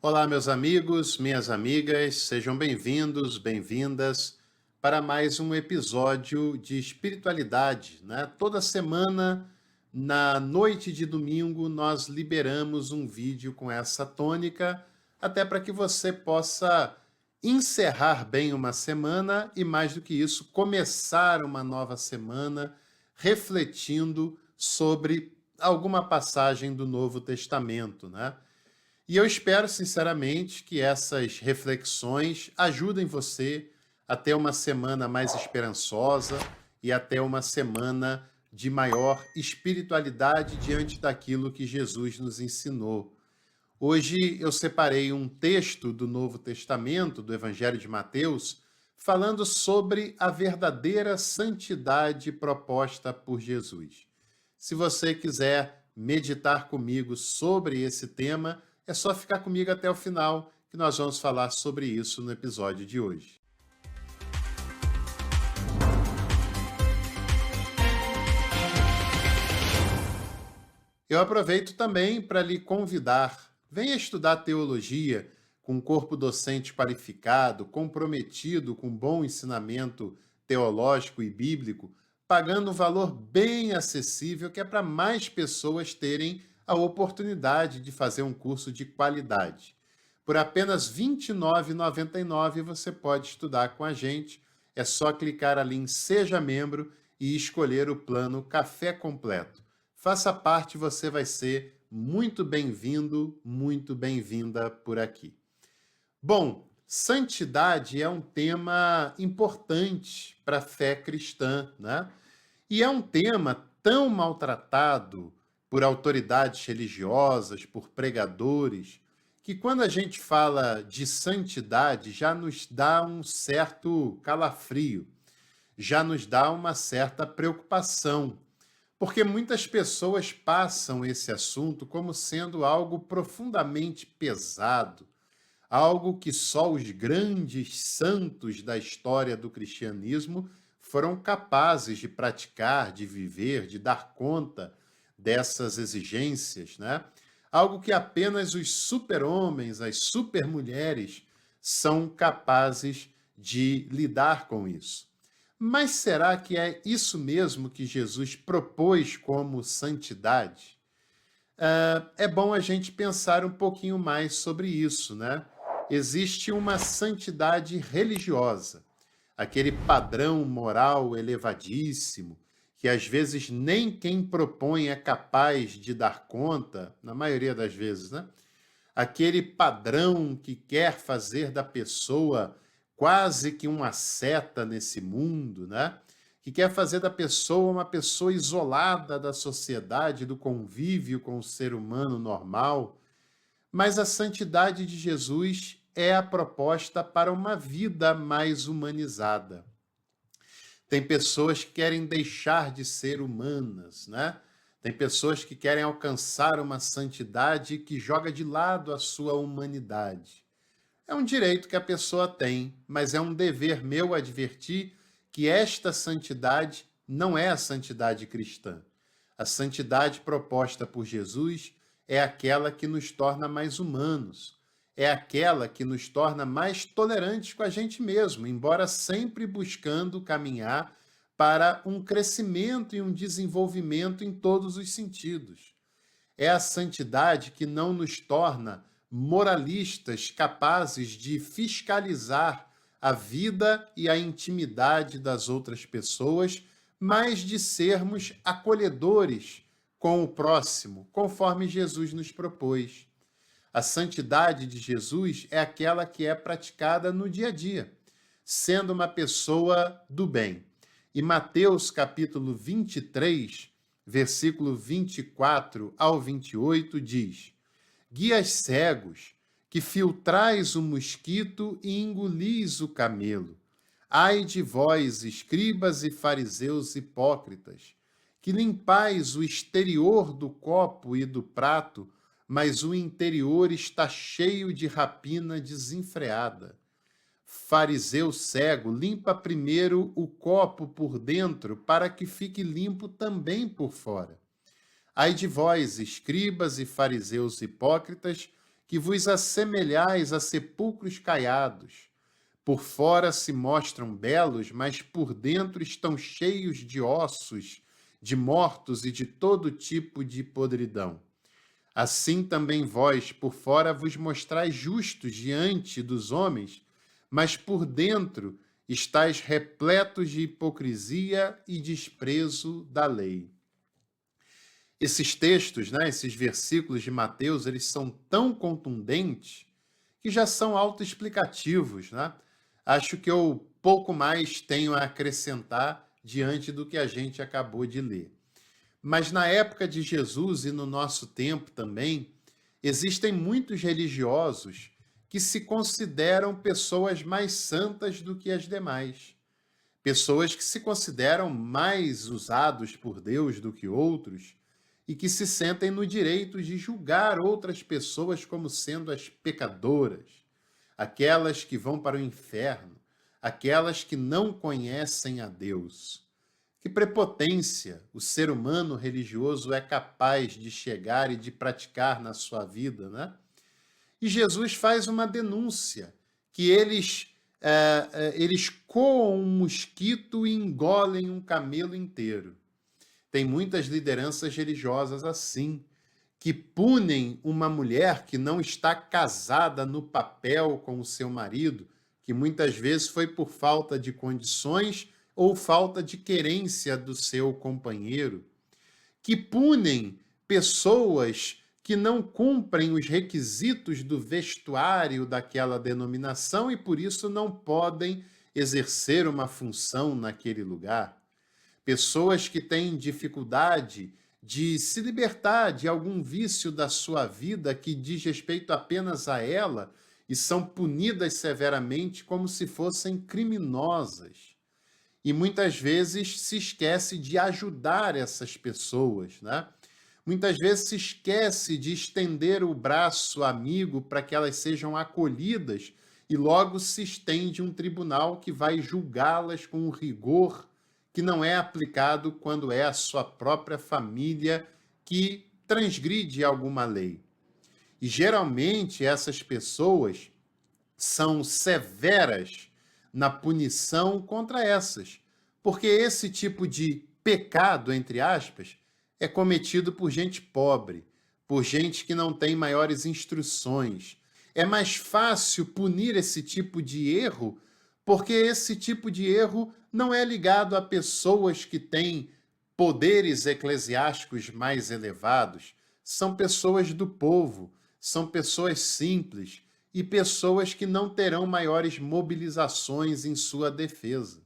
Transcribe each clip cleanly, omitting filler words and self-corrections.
Olá, meus amigos, minhas amigas, sejam bem-vindos, bem-vindas para mais um episódio de espiritualidade, né? Toda semana, na noite de domingo, nós liberamos um vídeo com essa tônica, até para que você possa encerrar bem uma semana e, mais do que isso, começar uma nova semana refletindo sobre alguma passagem do Novo Testamento, né? E eu espero, sinceramente, que essas reflexões ajudem você a ter uma semana mais esperançosa e até uma semana de maior espiritualidade diante daquilo que Jesus nos ensinou. Hoje eu separei um texto do Novo Testamento, do Evangelho de Mateus, falando sobre a verdadeira santidade proposta por Jesus. Se você quiser meditar comigo sobre esse tema, é só ficar comigo até o final, que nós vamos falar sobre isso no episódio de hoje. Eu aproveito também para lhe convidar. Venha estudar teologia com um corpo docente qualificado, comprometido com bom ensinamento teológico e bíblico, pagando um valor bem acessível que é para mais pessoas terem a oportunidade de fazer um curso de qualidade. Por apenas R$ 29,99 você pode estudar com a gente. É só clicar ali em Seja Membro e escolher o plano Café Completo. Faça parte, você vai ser muito bem-vindo, muito bem-vinda por aqui. Bom, santidade é um tema importante para a fé cristã, né? E é um tema tão maltratado por autoridades religiosas, por pregadores, que quando a gente fala de santidade já nos dá um certo calafrio, já nos dá uma certa preocupação. Porque muitas pessoas passam esse assunto como sendo algo profundamente pesado, algo que só os grandes santos da história do cristianismo foram capazes de praticar, de viver, de dar conta dessas exigências, né? Algo que apenas os super-homens, as super-mulheres são capazes de lidar com isso. Mas será que é isso mesmo que Jesus propôs como santidade? É bom a gente pensar um pouquinho mais sobre isso, né? Existe uma santidade religiosa, aquele padrão moral elevadíssimo, que às vezes nem quem propõe é capaz de dar conta, na maioria das vezes, né? Aquele padrão que quer fazer da pessoa quase que uma seta nesse mundo, né? Que quer fazer da pessoa uma pessoa isolada da sociedade, do convívio com o ser humano normal. Mas a santidade de Jesus é a proposta para uma vida mais humanizada. Tem pessoas que querem deixar de ser humanas, né? Tem pessoas que querem alcançar uma santidade que joga de lado a sua humanidade. É um direito que a pessoa tem, mas é um dever meu advertir que esta santidade não é a santidade cristã. A santidade proposta por Jesus é aquela que nos torna mais humanos, é aquela que nos torna mais tolerantes com a gente mesmo, embora sempre buscando caminhar para um crescimento e um desenvolvimento em todos os sentidos. É a santidade que não nos torna moralistas capazes de fiscalizar a vida e a intimidade das outras pessoas, mas de sermos acolhedores com o próximo, conforme Jesus nos propôs. A santidade de Jesus é aquela que é praticada no dia a dia, sendo uma pessoa do bem. E Mateus capítulo 23, versículo 24 ao 28 diz: Guias cegos, que filtrais o mosquito e engolis o camelo. Ai de vós, escribas e fariseus hipócritas, que limpais o exterior do copo e do prato, mas o interior está cheio de rapina desenfreada. Fariseu cego, limpa primeiro o copo por dentro, para que fique limpo também por fora. Ai de vós, escribas e fariseus hipócritas, que vos assemelhais a sepulcros caiados. Por fora se mostram belos, mas por dentro estão cheios de ossos, de mortos e de todo tipo de podridão. Assim também vós, por fora, vos mostrais justos diante dos homens, mas por dentro estáis repletos de hipocrisia e desprezo da lei. Esses textos, né, esses versículos de Mateus, eles são tão contundentes que já são autoexplicativos, né? Acho que eu pouco mais tenho a acrescentar diante do que a gente acabou de ler. Mas na época de Jesus e no nosso tempo também, existem muitos religiosos que se consideram pessoas mais santas do que as demais. Pessoas que se consideram mais usados por Deus do que outros e que se sentem no direito de julgar outras pessoas como sendo as pecadoras, aquelas que vão para o inferno, aquelas que não conhecem a Deus. Que prepotência o ser humano religioso é capaz de chegar e de praticar na sua vida, né? E Jesus faz uma denúncia, que eles coam um mosquito e engolem um camelo inteiro. Tem muitas lideranças religiosas assim, que punem uma mulher que não está casada no papel com o seu marido, que muitas vezes foi por falta de condições ou falta de querência do seu companheiro, que punem pessoas que não cumprem os requisitos do vestuário daquela denominação e por isso não podem exercer uma função naquele lugar. Pessoas que têm dificuldade de se libertar de algum vício da sua vida que diz respeito apenas a ela e são punidas severamente como se fossem criminosas. E muitas vezes se esquece de ajudar essas pessoas, né? Muitas vezes se esquece de estender o braço amigo para que elas sejam acolhidas e logo se estende um tribunal que vai julgá-las com um rigor que não é aplicado quando é a sua própria família que transgride alguma lei. E geralmente essas pessoas são severas na punição contra essas, porque esse tipo de pecado, entre aspas, é cometido por gente pobre, por gente que não tem maiores instruções. É mais fácil punir esse tipo de erro, porque esse tipo de erro não é ligado a pessoas que têm poderes eclesiásticos mais elevados. São pessoas do povo, são pessoas simples e pessoas que não terão maiores mobilizações em sua defesa.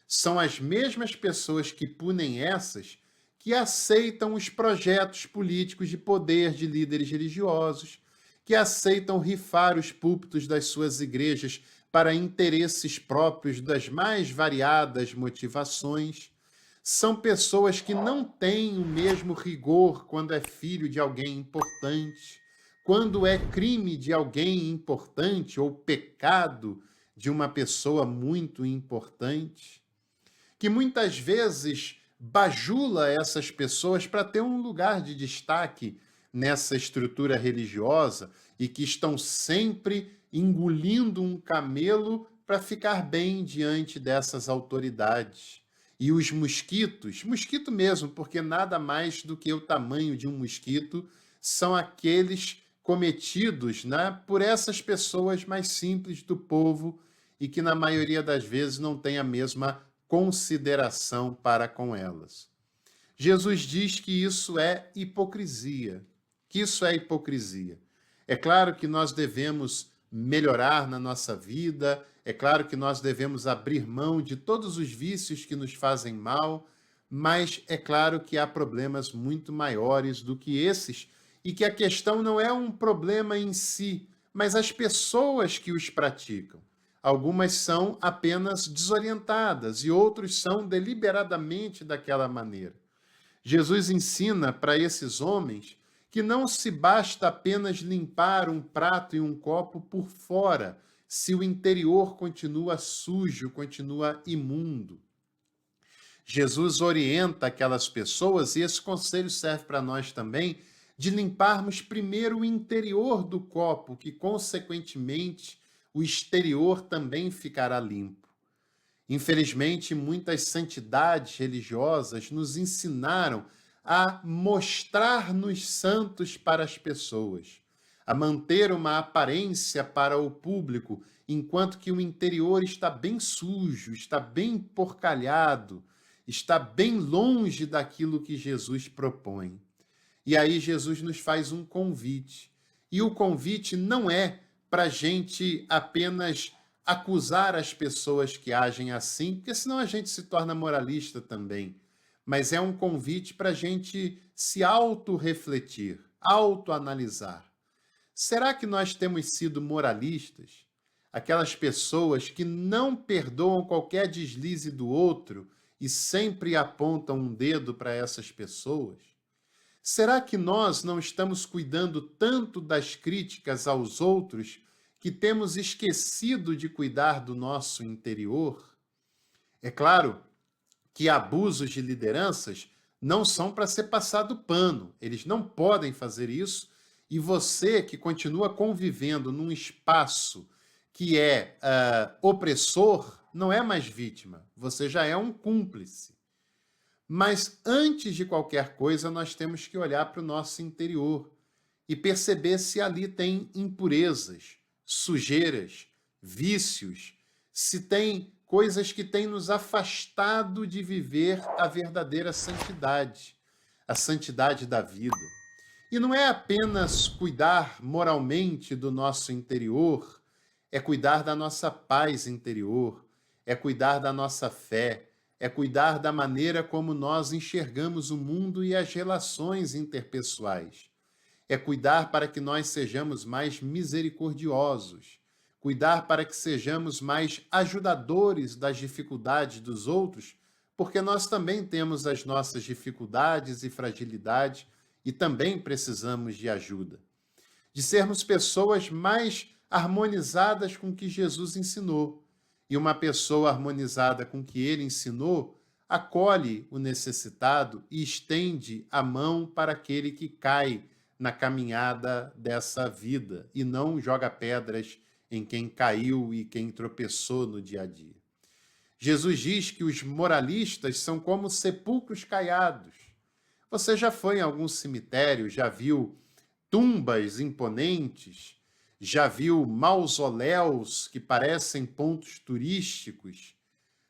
São as mesmas pessoas que punem essas que aceitam os projetos políticos de poder de líderes religiosos, que aceitam rifar os púlpitos das suas igrejas para interesses próprios das mais variadas motivações. São pessoas que não têm o mesmo rigor quando é filho de alguém importante, quando é crime de alguém importante ou pecado de uma pessoa muito importante, que muitas vezes bajula essas pessoas para ter um lugar de destaque nessa estrutura religiosa e que estão sempre engolindo um camelo para ficar bem diante dessas autoridades. E os mosquitos, mosquito mesmo, porque nada mais do que o tamanho de um mosquito, são aqueles cometidos, né, por essas pessoas mais simples do povo e que, na maioria das vezes, não têm a mesma consideração para com elas. Jesus diz que isso é hipocrisia, que isso é hipocrisia. É claro que nós devemos melhorar na nossa vida, é claro que nós devemos abrir mão de todos os vícios que nos fazem mal, mas é claro que há problemas muito maiores do que esses e que a questão não é um problema em si, mas as pessoas que os praticam. Algumas são apenas desorientadas e outros são deliberadamente daquela maneira. Jesus ensina para esses homens que não se basta apenas limpar um prato e um copo por fora, se o interior continua sujo, continua imundo. Jesus orienta aquelas pessoas, e esse conselho serve para nós também, de limparmos primeiro o interior do copo, que, consequentemente, o exterior também ficará limpo. Infelizmente, muitas santidades religiosas nos ensinaram a mostrar-nos santos para as pessoas, a manter uma aparência para o público, enquanto que o interior está bem sujo, está bem porcalhado, está bem longe daquilo que Jesus propõe. E aí Jesus nos faz um convite. E o convite não é para a gente apenas acusar as pessoas que agem assim, porque senão a gente se torna moralista também. Mas é um convite para a gente se autorrefletir, autoanalisar. Será que nós temos sido moralistas? Aquelas pessoas que não perdoam qualquer deslize do outro e sempre apontam um dedo para essas pessoas? Será que nós não estamos cuidando tanto das críticas aos outros que temos esquecido de cuidar do nosso interior? É claro que abusos de lideranças não são para ser passado pano, eles não podem fazer isso, e você que continua convivendo num espaço que é opressor, não é mais vítima, você já é um cúmplice. Mas antes de qualquer coisa, nós temos que olhar para o nosso interior e perceber se ali tem impurezas, sujeiras, vícios, se tem coisas que têm nos afastado de viver a verdadeira santidade, a santidade da vida. E não é apenas cuidar moralmente do nosso interior, é cuidar da nossa paz interior, é cuidar da nossa fé, é cuidar da maneira como nós enxergamos o mundo e as relações interpessoais. É cuidar para que nós sejamos mais misericordiosos, cuidar para que sejamos mais ajudadores das dificuldades dos outros, porque nós também temos as nossas dificuldades e fragilidades e também precisamos de ajuda. De sermos pessoas mais harmonizadas com o que Jesus ensinou. E uma pessoa harmonizada com o que ele ensinou, acolhe o necessitado e estende a mão para aquele que cai na caminhada dessa vida e não joga pedras em quem caiu e quem tropeçou no dia a dia. Jesus diz que os moralistas são como sepulcros caiados. Você já foi em algum cemitério, já viu tumbas imponentes, já viu mausoléus que parecem pontos turísticos,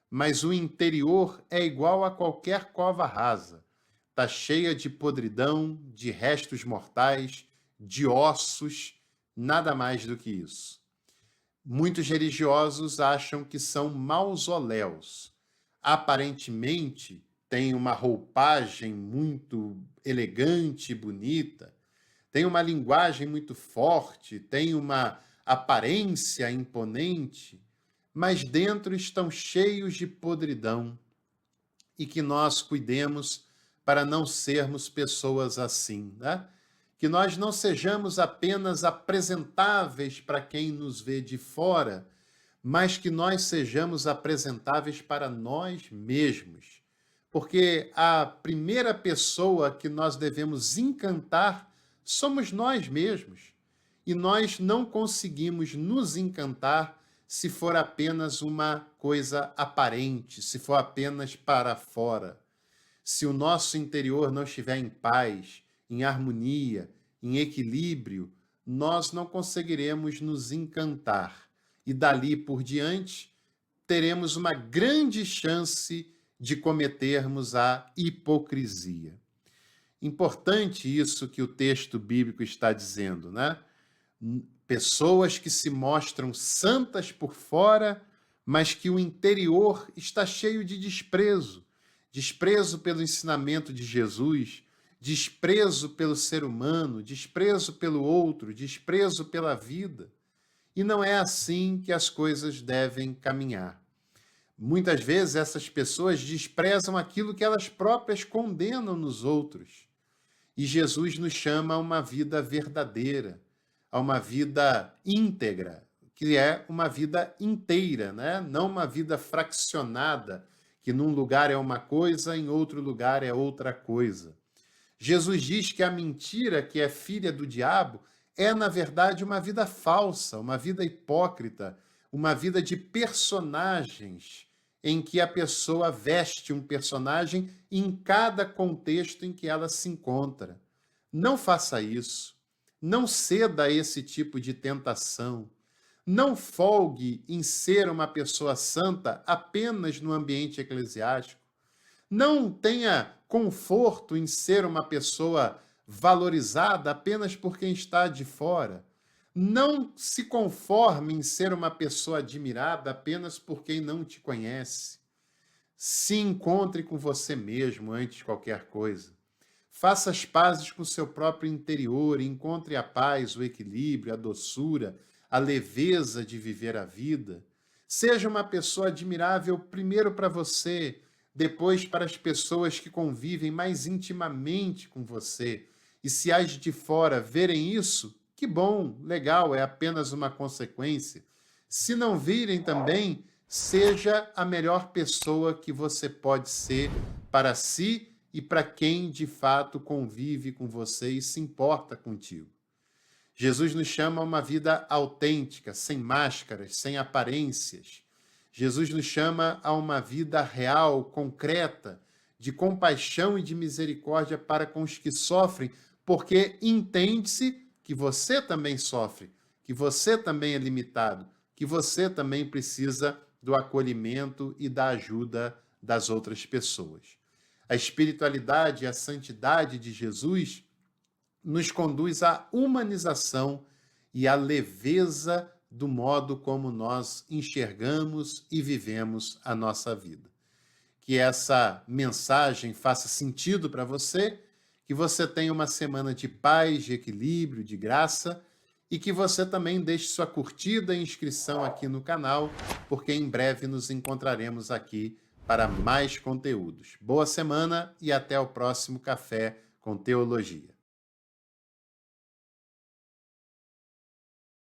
mas o interior é igual a qualquer cova rasa. Está cheia de podridão, de restos mortais, de ossos, nada mais do que isso. Muitos religiosos acham que são mausoléus. Aparentemente, tem uma roupagem muito elegante e bonita, tem uma linguagem muito forte, tem uma aparência imponente, mas dentro estão cheios de podridão. E que nós cuidemos para não sermos pessoas assim, né? Que nós não sejamos apenas apresentáveis para quem nos vê de fora, mas que nós sejamos apresentáveis para nós mesmos. Porque a primeira pessoa que nós devemos encantar somos nós mesmos. E nós não conseguimos nos encantar se for apenas uma coisa aparente, se for apenas para fora. Se o nosso interior não estiver em paz, em harmonia, em equilíbrio, nós não conseguiremos nos encantar. E dali por diante, teremos uma grande chance de cometermos a hipocrisia. Importante isso que o texto bíblico está dizendo, né? Pessoas que se mostram santas por fora, mas que o interior está cheio de desprezo. Desprezo pelo ensinamento de Jesus, desprezo pelo ser humano, desprezo pelo outro, desprezo pela vida. E não é assim que as coisas devem caminhar. Muitas vezes essas pessoas desprezam aquilo que elas próprias condenam nos outros. E Jesus nos chama a uma vida verdadeira, a uma vida íntegra, que é uma vida inteira, né? Não uma vida fraccionada, que num lugar é uma coisa, em outro lugar é outra coisa. Jesus diz que a mentira, que é filha do diabo, é, na verdade, uma vida falsa, uma vida hipócrita, uma vida de personagens, em que a pessoa veste um personagem em cada contexto em que ela se encontra. Não faça isso. Não ceda a esse tipo de tentação. Não folgue em ser uma pessoa santa apenas no ambiente eclesiástico. Não tenha conforto em ser uma pessoa valorizada apenas por quem está de fora. Não se conforme em ser uma pessoa admirada apenas por quem não te conhece. Se encontre com você mesmo antes de qualquer coisa. Faça as pazes com o seu próprio interior, encontre a paz, o equilíbrio, a doçura, a leveza de viver a vida. Seja uma pessoa admirável primeiro para você, depois para as pessoas que convivem mais intimamente com você. E se as de fora verem isso, que bom, legal, é apenas uma consequência. Se não virem também, seja a melhor pessoa que você pode ser para si e para quem de fato convive com você e se importa contigo. Jesus nos chama a uma vida autêntica, sem máscaras, sem aparências. Jesus nos chama a uma vida real, concreta, de compaixão e de misericórdia para com os que sofrem, porque entende-se que você também sofre, que você também é limitado, que você também precisa do acolhimento e da ajuda das outras pessoas. A espiritualidade e a santidade de Jesus nos conduz à humanização e à leveza do modo como nós enxergamos e vivemos a nossa vida. Que essa mensagem faça sentido para você, que você tenha uma semana de paz, de equilíbrio, de graça, e que você também deixe sua curtida e inscrição aqui no canal, porque em breve nos encontraremos aqui para mais conteúdos. Boa semana e até o próximo Café com Teologia.